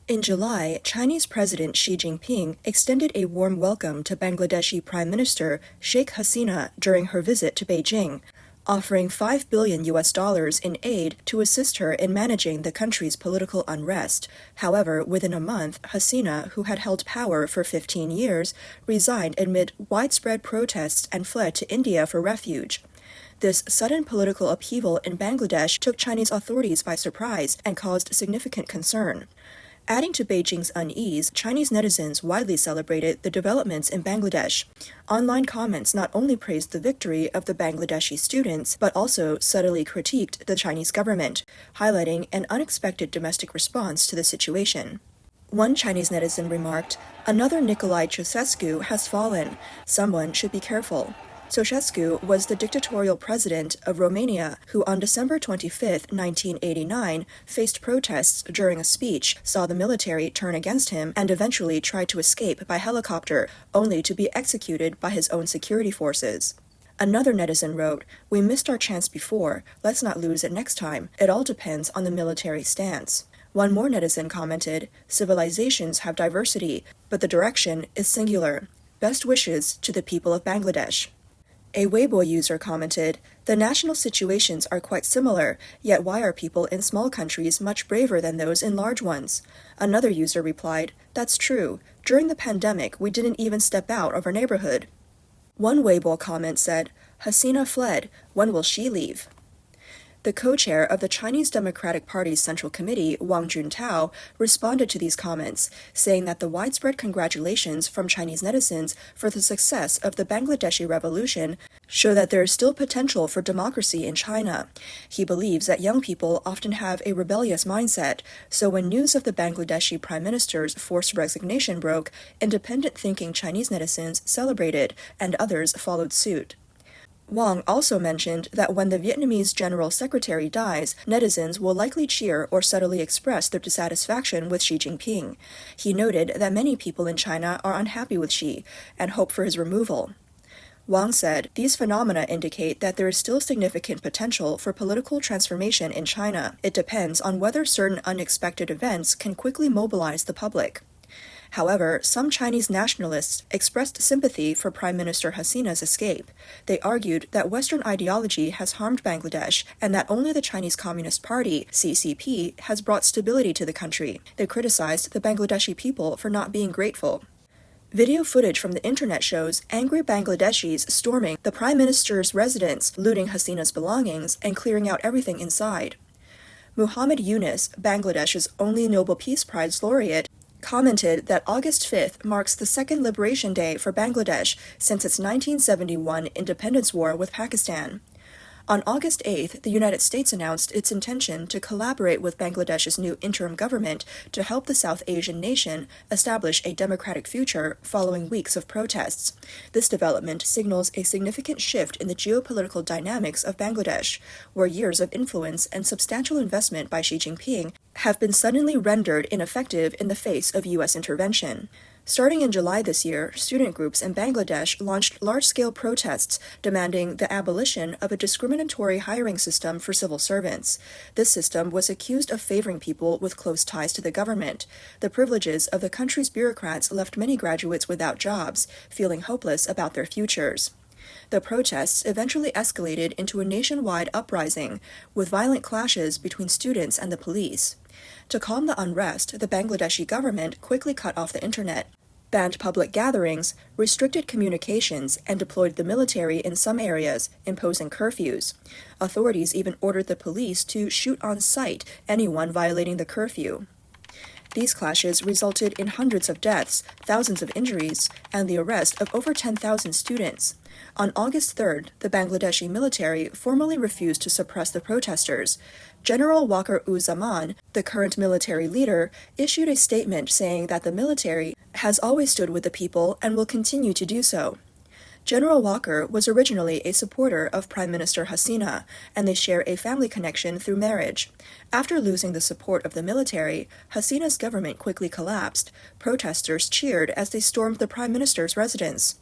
In July, Chinese President Xi Jinping extended a warm welcome to Bangladeshi Prime Minister Sheikh Hasina during her visit to Beijing, offering $5 billion in aid to assist her in managing the country's political unrest. However, within a month, Hasina, who had held power for 15 years, resigned amid widespread protests and fled to India for refuge. This sudden political upheaval in Bangladesh took Chinese authorities by surprise and caused significant concern. Adding to Beijing's unease, Chinese netizens widely celebrated the developments in Bangladesh. Online comments not only praised the victory of the Bangladeshi students, but also subtly critiqued the Chinese government, highlighting an unexpected domestic response to the situation. One Chinese netizen remarked, "Another Nicolae Ceausescu has fallen. Someone should be careful." Ceausescu was the dictatorial president of Romania who on December 25, 1989, faced protests during a speech, saw the military turn against him, and eventually tried to escape by helicopter, only to be executed by his own security forces. Another netizen wrote, "We missed our chance before. Let's not lose it next time. It all depends on the military stance." One more netizen commented, "Civilizations have diversity, but the direction is singular. Best wishes to the people of Bangladesh." A Weibo user commented, "The national situations are quite similar, yet why are people in small countries much braver than those in large ones?" Another user replied, "That's true. During the pandemic, we didn't even step out of our neighborhood." One Weibo comment said, "Hasina fled. When will she leave?" The co-chair of the Chinese Democratic Party's Central Committee, Wang Juntao, responded to these comments, saying that the widespread congratulations from Chinese netizens for the success of the Bangladeshi revolution show that there is still potential for democracy in China. He believes that young people often have a rebellious mindset, so when news of the Bangladeshi prime minister's forced resignation broke, independent-thinking Chinese netizens celebrated, and others followed suit. Wang also mentioned that when the Vietnamese General Secretary dies, netizens will likely cheer or subtly express their dissatisfaction with Xi Jinping. He noted that many people in China are unhappy with Xi and hope for his removal. Wang said, "These phenomena indicate that there is still significant potential for political transformation in China. It depends on whether certain unexpected events can quickly mobilize the public." However, some Chinese nationalists expressed sympathy for Prime Minister Hasina's escape. They argued that Western ideology has harmed Bangladesh and that only the Chinese Communist Party, CCP, has brought stability to the country. They criticized the Bangladeshi people for not being grateful. Video footage from the internet shows angry Bangladeshis storming the Prime Minister's residence, looting Hasina's belongings, and clearing out everything inside. Muhammad Yunus, Bangladesh's only Nobel Peace Prize laureate, commented that August 5th marks the second liberation day for Bangladesh since its 1971 independence war with Pakistan. On August 8th, the United States announced its intention to collaborate with Bangladesh's new interim government to help the South Asian nation establish a democratic future following weeks of protests. This development signals a significant shift in the geopolitical dynamics of Bangladesh, where years of influence and substantial investment by Xi Jinping have been suddenly rendered ineffective in the face of U.S. intervention. Starting in July this year, student groups in Bangladesh launched large-scale protests demanding the abolition of a discriminatory hiring system for civil servants. This system was accused of favoring people with close ties to the government. The privileges of the country's bureaucrats left many graduates without jobs, feeling hopeless about their futures. The protests eventually escalated into a nationwide uprising, with violent clashes between students and the police. To calm the unrest, the Bangladeshi government quickly cut off the internet, banned public gatherings, restricted communications, and deployed the military in some areas, imposing curfews. Authorities even ordered the police to shoot on sight anyone violating the curfew. These clashes resulted in hundreds of deaths, thousands of injuries, and the arrest of over 10,000 students. On August 3rd, the Bangladeshi military formally refused to suppress the protesters. General Wakar-uz-Zaman, the current military leader, issued a statement saying that the military has always stood with the people and will continue to do so. General Walker was originally a supporter of Prime Minister Hasina, and they share a family connection through marriage. After losing the support of the military, Hasina's government quickly collapsed. Protesters cheered as they stormed the Prime Minister's residence.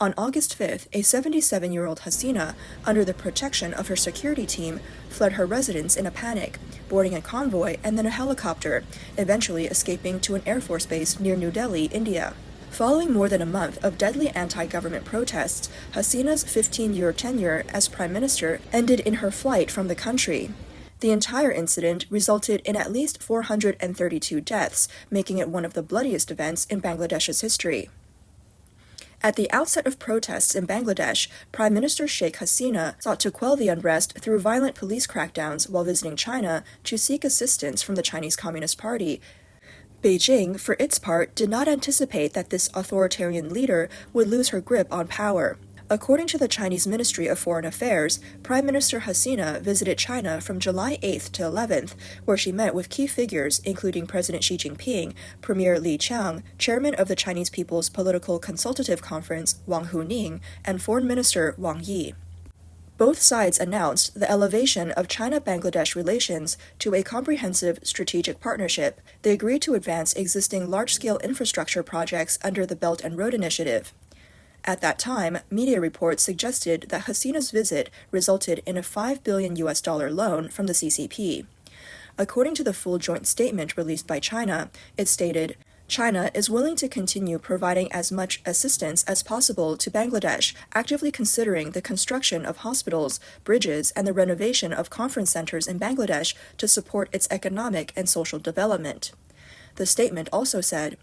On August 5th, a 77-year-old Hasina, under the protection of her security team, fled her residence in a panic, boarding a convoy and then a helicopter, eventually escaping to an Air Force base near New Delhi, India. Following more than a month of deadly anti-government protests, Hasina's 15-year tenure as prime minister ended in her flight from the country. The entire incident resulted in at least 432 deaths, making it one of the bloodiest events in Bangladesh's history. At the outset of protests in Bangladesh, Prime Minister Sheikh Hasina sought to quell the unrest through violent police crackdowns while visiting China to seek assistance from the Chinese Communist Party. Beijing, for its part, did not anticipate that this authoritarian leader would lose her grip on power. According to the Chinese Ministry of Foreign Affairs, Prime Minister Hasina visited China from July 8th to 11th, where she met with key figures including President Xi Jinping, Premier Li Qiang, Chairman of the Chinese People's Political Consultative Conference Wang Huning, and Foreign Minister Wang Yi. Both sides announced the elevation of China-Bangladesh relations to a comprehensive strategic partnership. They agreed to advance existing large-scale infrastructure projects under the Belt and Road Initiative. At that time, media reports suggested that Hasina's visit resulted in a $5 billion loan from the CCP. According to the full joint statement released by China, it stated, China is willing to continue providing as much assistance as possible to Bangladesh, actively considering the construction of hospitals, bridges, and the renovation of conference centers in Bangladesh to support its economic and social development. The statement also said,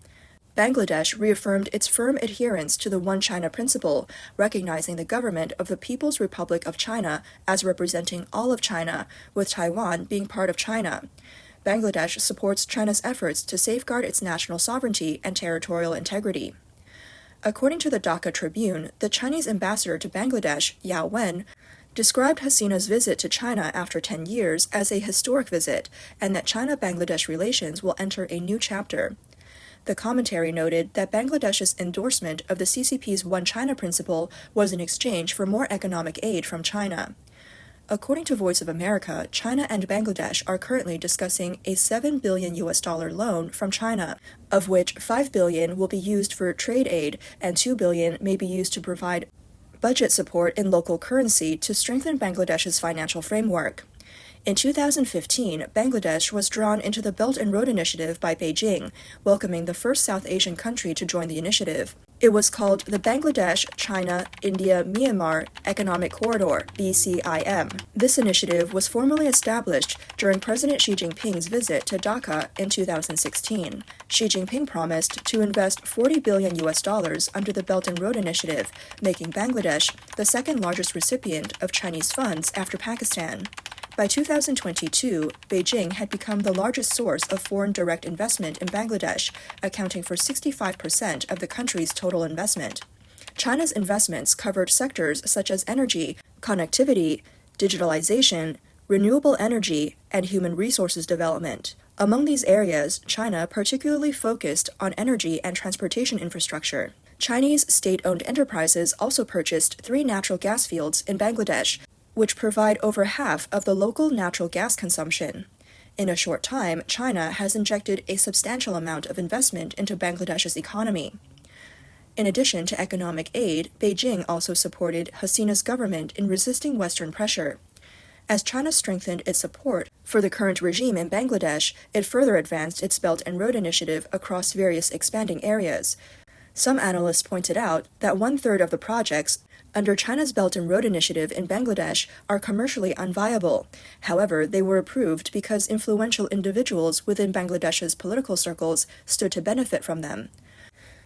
Bangladesh reaffirmed its firm adherence to the One China principle, recognizing the government of the People's Republic of China as representing all of China, with Taiwan being part of China. Bangladesh supports China's efforts to safeguard its national sovereignty and territorial integrity. According to the Dhaka Tribune, the Chinese ambassador to Bangladesh, Yao Wen, described Hasina's visit to China after 10 years as a historic visit, and that China-Bangladesh relations will enter a new chapter. The commentary noted that Bangladesh's endorsement of the CCP's One China principle was in exchange for more economic aid from China. According to Voice of America, China and Bangladesh are currently discussing a $7 billion loan from China, of which $5 billion will be used for trade aid and $2 billion may be used to provide budget support in local currency to strengthen Bangladesh's financial framework. In 2015, Bangladesh was drawn into the Belt and Road Initiative by Beijing, welcoming the first South Asian country to join the initiative. It was called the Bangladesh-China-India-Myanmar Economic Corridor, BCIM. This initiative was formally established during President Xi Jinping's visit to Dhaka in 2016. Xi Jinping promised to invest $40 billion under the Belt and Road Initiative, making Bangladesh the second largest recipient of Chinese funds after Pakistan. By 2022, Beijing had become the largest source of foreign direct investment in Bangladesh, accounting for 65% of the country's total investment. China's investments covered sectors such as energy, connectivity, digitalization, renewable energy, and human resources development. Among these areas, China particularly focused on energy and transportation infrastructure. Chinese state-owned enterprises also purchased 3 natural gas fields in Bangladesh, which provide over half of the local natural gas consumption. In a short time, China has injected a substantial amount of investment into Bangladesh's economy. In addition to economic aid, Beijing also supported Hasina's government in resisting Western pressure. As China strengthened its support for the current regime in Bangladesh, it further advanced its Belt and Road Initiative across various expanding areas. Some analysts pointed out that 1/3 of the projects under China's Belt and Road Initiative in Bangladesh are commercially unviable. However, they were approved because influential individuals within Bangladesh's political circles stood to benefit from them.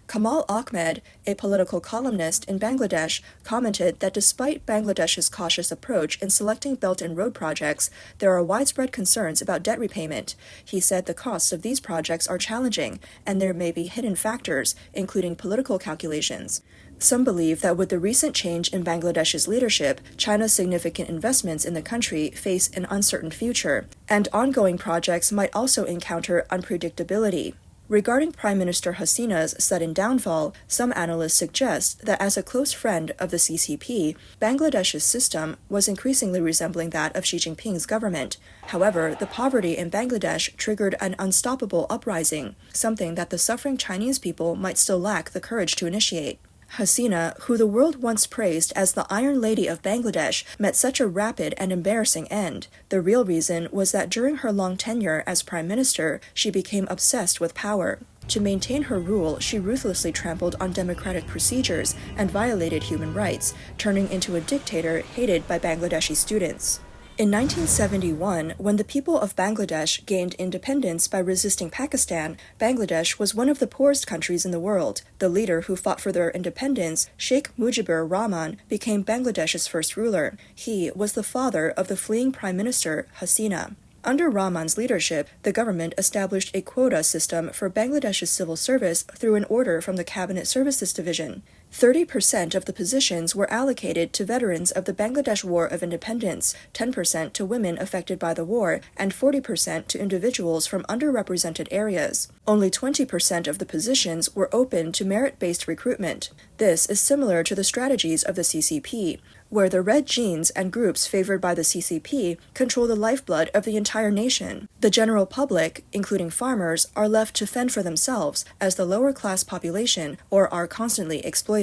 Kamal Ahmed, a political columnist in Bangladesh, commented that despite Bangladesh's cautious approach in selecting Belt and Road projects, there are widespread concerns about debt repayment. He said the costs of these projects are challenging, and there may be hidden factors, including political calculations. Some believe that with the recent change in Bangladesh's leadership, China's significant investments in the country face an uncertain future, and ongoing projects might also encounter unpredictability. Regarding Prime Minister Hasina's sudden downfall, some analysts suggest that as a close friend of the CCP, Bangladesh's system was increasingly resembling that of Xi Jinping's government. However, the poverty in Bangladesh triggered an unstoppable uprising, something that the suffering Chinese people might still lack the courage to initiate. Hasina, who the world once praised as the Iron Lady of Bangladesh, met such a rapid and embarrassing end. The real reason was that during her long tenure as prime minister, she became obsessed with power. To maintain her rule, she ruthlessly trampled on democratic procedures and violated human rights, turning into a dictator hated by Bangladeshi students. In 1971, when the people of Bangladesh gained independence by resisting Pakistan, Bangladesh was one of the poorest countries in the world. The leader who fought for their independence, Sheikh Mujibur Rahman, became Bangladesh's first ruler. He was the father of the fleeing Prime Minister, Hasina. Under Rahman's leadership, the government established a quota system for Bangladesh's civil service through an order from the Cabinet Services Division. 30% of the positions were allocated to veterans of the Bangladesh War of Independence, 10% to women affected by the war, and 40% to individuals from underrepresented areas. Only 20% of the positions were open to merit-based recruitment. This is similar to the strategies of the CCP, where the red genes and groups favored by the CCP control the lifeblood of the entire nation. The general public, including farmers, are left to fend for themselves as the lower-class population or are constantly exploited.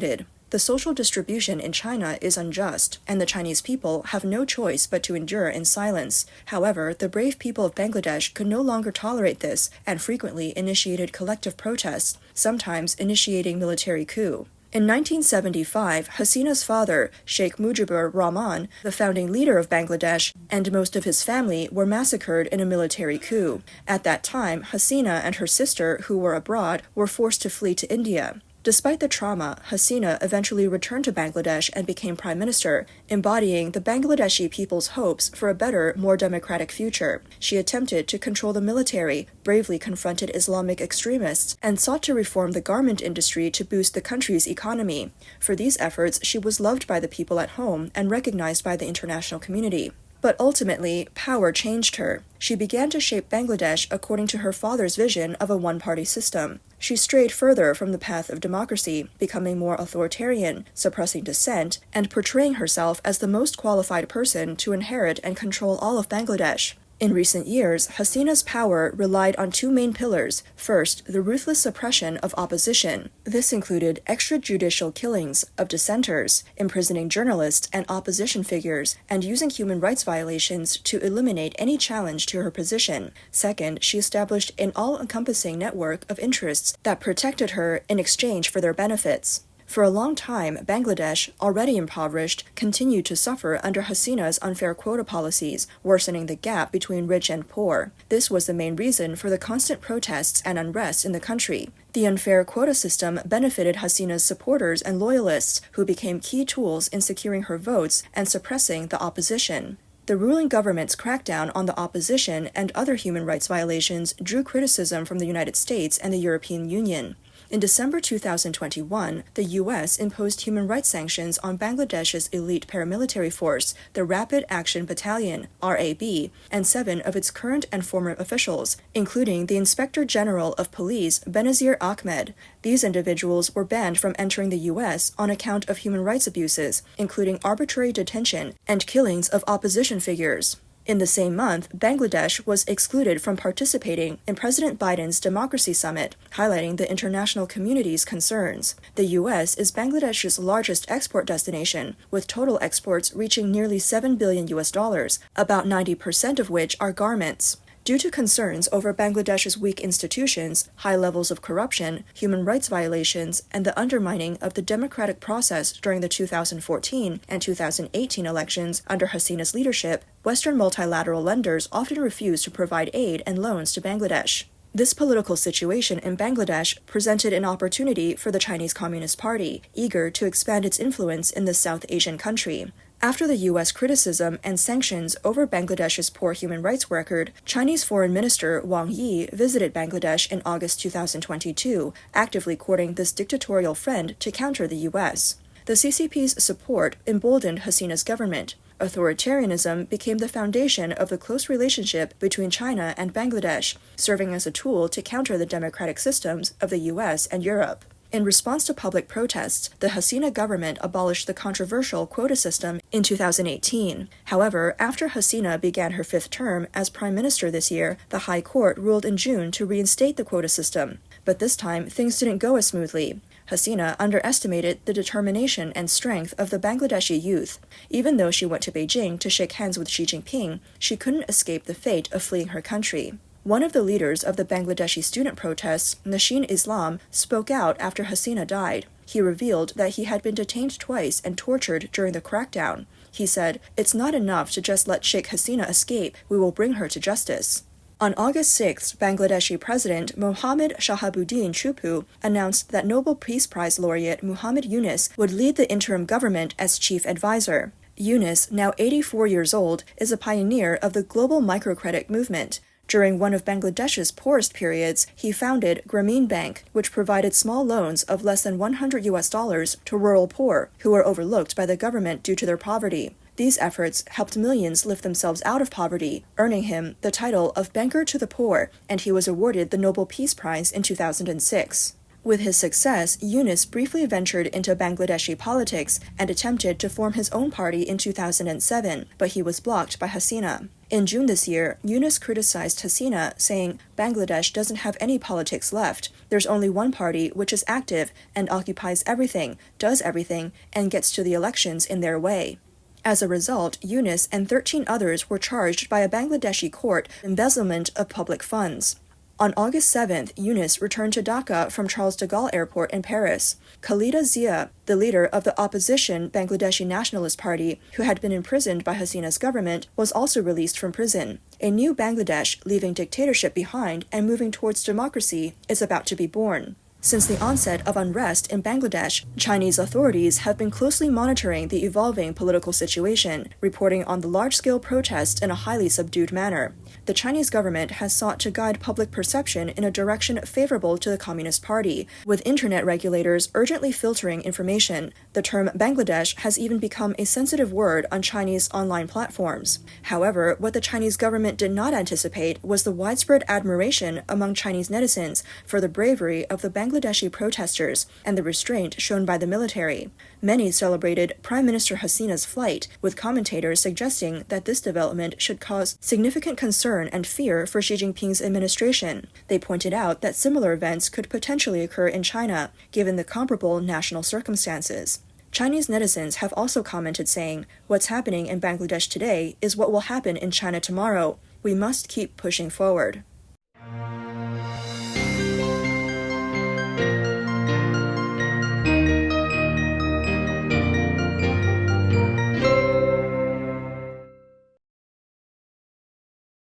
The social distribution in China is unjust, and the Chinese people have no choice but to endure in silence. However, the brave people of Bangladesh could no longer tolerate this and frequently initiated collective protests, sometimes initiating military coup. In 1975, Hasina's father, Sheikh Mujibur Rahman, the founding leader of Bangladesh, and most of his family were massacred in a military coup. At that time, Hasina and her sister, who were abroad, were forced to flee to India. Despite the trauma, Hasina eventually returned to Bangladesh and became prime minister, embodying the Bangladeshi people's hopes for a better, more democratic future. She attempted to control the military, bravely confronted Islamic extremists, and sought to reform the garment industry to boost the country's economy. For these efforts, she was loved by the people at home and recognized by the international community. But ultimately, power changed her. She began to shape Bangladesh according to her father's vision of a one-party system. She strayed further from the path of democracy, becoming more authoritarian, suppressing dissent, and portraying herself as the most qualified person to inherit and control all of Bangladesh. In recent years, Hasina's power relied on two main pillars. First, the ruthless suppression of opposition. This included extrajudicial killings of dissenters, imprisoning journalists and opposition figures, and using human rights violations to eliminate any challenge to her position. Second, she established an all-encompassing network of interests that protected her in exchange for their benefits. For a long time, Bangladesh, already impoverished, continued to suffer under Hasina's unfair quota policies, worsening the gap between rich and poor. This was the main reason for the constant protests and unrest in the country. The unfair quota system benefited Hasina's supporters and loyalists, who became key tools in securing her votes and suppressing the opposition. The ruling government's crackdown on the opposition and other human rights violations drew criticism from the United States and the European Union. In December 2021, the U.S. imposed human rights sanctions on Bangladesh's elite paramilitary force, the Rapid Action Battalion, RAB, and 7 of its current and former officials, including the Inspector General of Police, Benazir Ahmed. These individuals were banned from entering the U.S. on account of human rights abuses, including arbitrary detention and killings of opposition figures. In the same month, Bangladesh was excluded from participating in President Biden's Democracy Summit, highlighting the international community's concerns. The U.S. is Bangladesh's largest export destination, with total exports reaching nearly $7 billion, about 90% of which are garments. Due to concerns over Bangladesh's weak institutions, high levels of corruption, human rights violations, and the undermining of the democratic process during the 2014 and 2018 elections under Hasina's leadership, Western multilateral lenders often refuse to provide aid and loans to Bangladesh. This political situation in Bangladesh presented an opportunity for the Chinese Communist Party, eager to expand its influence in this South Asian country. After the U.S. criticism and sanctions over Bangladesh's poor human rights record, Chinese Foreign Minister Wang Yi visited Bangladesh in August 2022, actively courting this dictatorial friend to counter the U.S. The CCP's support emboldened Hasina's government. Authoritarianism became the foundation of the close relationship between China and Bangladesh, serving as a tool to counter the democratic systems of the U.S. and Europe. In response to public protests, the Hasina government abolished the controversial quota system in 2018. However, after Hasina began her 5th term as prime minister this year, the High Court ruled in June to reinstate the quota system. But this time, things didn't go as smoothly. Hasina underestimated the determination and strength of the Bangladeshi youth. Even though she went to Beijing to shake hands with Xi Jinping, she couldn't escape the fate of fleeing her country. One of the leaders of the Bangladeshi student protests, Nashin Islam, spoke out after Hasina died. He revealed that he had been detained twice and tortured during the crackdown. He said, "It's not enough to just let Sheikh Hasina escape, we will bring her to justice." On August 6, Bangladeshi President Mohammad Shahabuddin Chuppu announced that Nobel Peace Prize laureate Muhammad Yunus would lead the interim government as chief advisor. Yunus, now 84 years old, is a pioneer of the global microcredit movement. During one of Bangladesh's poorest periods, he founded Grameen Bank, which provided small loans of less than $100 to rural poor who were overlooked by the government due to their poverty. These efforts helped millions lift themselves out of poverty, earning him the title of Banker to the Poor, and he was awarded the Nobel Peace Prize in 2006. With his success, Yunus briefly ventured into Bangladeshi politics and attempted to form his own party in 2007, but he was blocked by Hasina. In June this year, Yunus criticized Hasina, saying, "Bangladesh doesn't have any politics left. There's only one party which is active and occupies everything, does everything, and gets to the elections in their way." As a result, Yunus and 13 others were charged by a Bangladeshi court with embezzlement of public funds. On August 7th, Yunus returned to Dhaka from Charles de Gaulle Airport in Paris. Khalida Zia, the leader of the opposition Bangladeshi Nationalist Party, who had been imprisoned by Hasina's government, was also released from prison. A new Bangladesh, leaving dictatorship behind and moving towards democracy, is about to be born. Since the onset of unrest in Bangladesh, Chinese authorities have been closely monitoring the evolving political situation, reporting on the large-scale protests in a highly subdued manner. The Chinese government has sought to guide public perception in a direction favorable to the Communist Party, with internet regulators urgently filtering information. The term Bangladesh has even become a sensitive word on Chinese online platforms. However, what the Chinese government did not anticipate was the widespread admiration among Chinese netizens for the bravery of the Bangladeshi protesters and the restraint shown by the military. Many celebrated Prime Minister Hasina's flight, with commentators suggesting that this development should cause significant concern and fear for Xi Jinping's administration. They pointed out that similar events could potentially occur in China, given the comparable national circumstances. Chinese netizens have also commented saying, "What's happening in Bangladesh today is what will happen in China tomorrow. We must keep pushing forward."